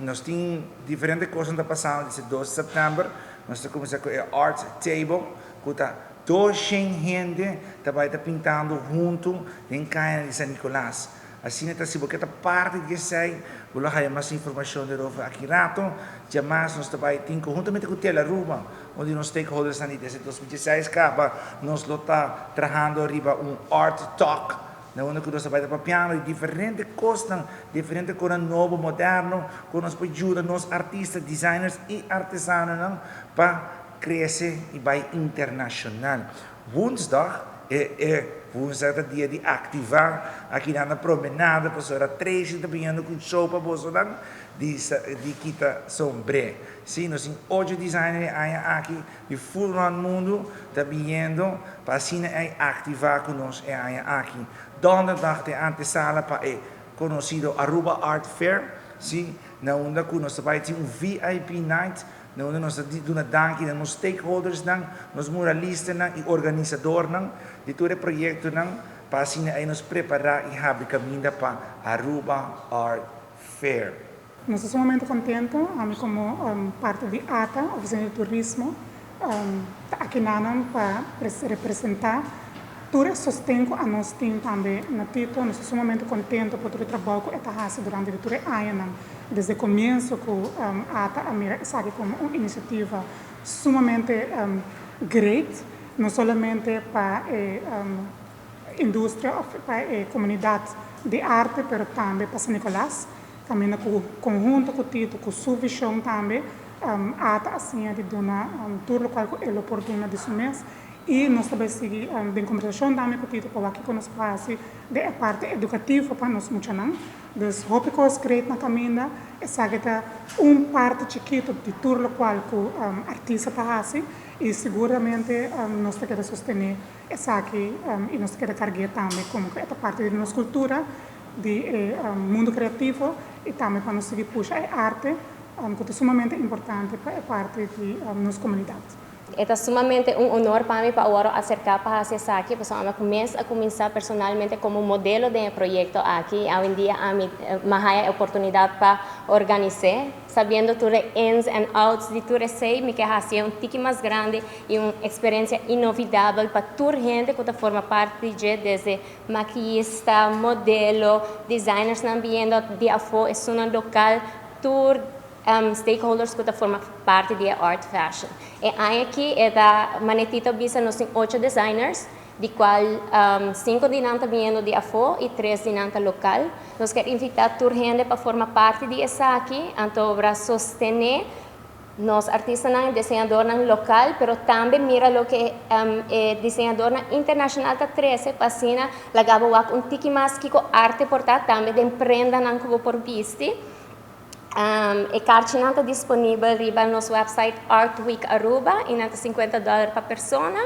Nós temos diferentes coisas que passando esse 12 de setembro. Nós estamos começando com a Art Table, que está 200 gente que vai estar pintando junto em Caia de São Nicolás. Assim, se você parte de sei, vou ter mais informação sobre aqui rato. Jamais nós vai ter juntamente com a Ruba, onde os stakeholders estão desde 2016 nós estamos trabalhando arriba art talk, onde nós vai estar piano diferentes coisas, diferentes coisas novas, modernas, que nos ajudam nós artistas, designers e artesanos para crescer e vai internacional. Woensdag woensdag é dia de ativar aqui na promenade, professora Tracy está vindo com sopa, bolsonaro, de kita sombre. Sim, nós temos 8 designers aqui, de full no mundo, está vindo, para assim ativar com nós aqui. Donderdag de antesala para conhecido Aruba Art Fair, sim, na onde nós vai ter VIP night, onde nós damos danke aos stakeholders, aos muralistas e organizadores de todo o projeto, para assim nos preparar e abrir caminho para Aruba Art Fair. Nós estamos muito contentes, como parte de ATA, Oficina de Turismo, aqui para representar todo o sustento a nós temos também na Tito. Nós estamos muito contentes por todo o trabalho que está fazendo durante todo o ano. Desde o começo, a ATA sabe como uma iniciativa sumamente great, não somente para a indústria, para a comunidade de arte, mas também para São Nicolás. Também no conjunto com o Tito, com sua visão também, a ATA assim de dar tudo o que é oportuno desse mês. E nós também seguimos em conversação também com o Tito, para que nós façamos a parte educativa para nós muito não. Então, hope que os creem na caminho, é parte chiquita de tudo o qual o artista faz e seguramente nós queremos sustentar essa aqui e nós queremos carregar também como essa parte da nossa cultura, do mundo criativo e também para nós seguir puxar a arte, que é sumamente importante para a parte da nossa comunidade. É sumamente honor para mim para agora acercar para essa aqui, porque eu começar personalmente como modelo de projeto aqui. Hoje em dia, a oportunidade para organizar, sabendo tudo ins and outs de tudo isso, me quer fazer tique mais grande e uma experiência inovável para toda gente que forma parte desde maquillista, modelo, designers também, de afo, é um local, tour stakeholders que formam parte da art fashion. E aqui da Manetito Bisa nós temos 8 designers, de qual 5 dinanta vindo de AFO e 3 dinanta local. Nós queremos invitar toda gente para formar parte dessa aqui, então para sostener nós artistas e desenhadores local, mas também mira o que é desenhador internacional da 13, para assim, lagava um tique mais que arte portar também de emprenda não como por viste. E carta está disponível no nosso website Art Week Aruba e $50 per persona.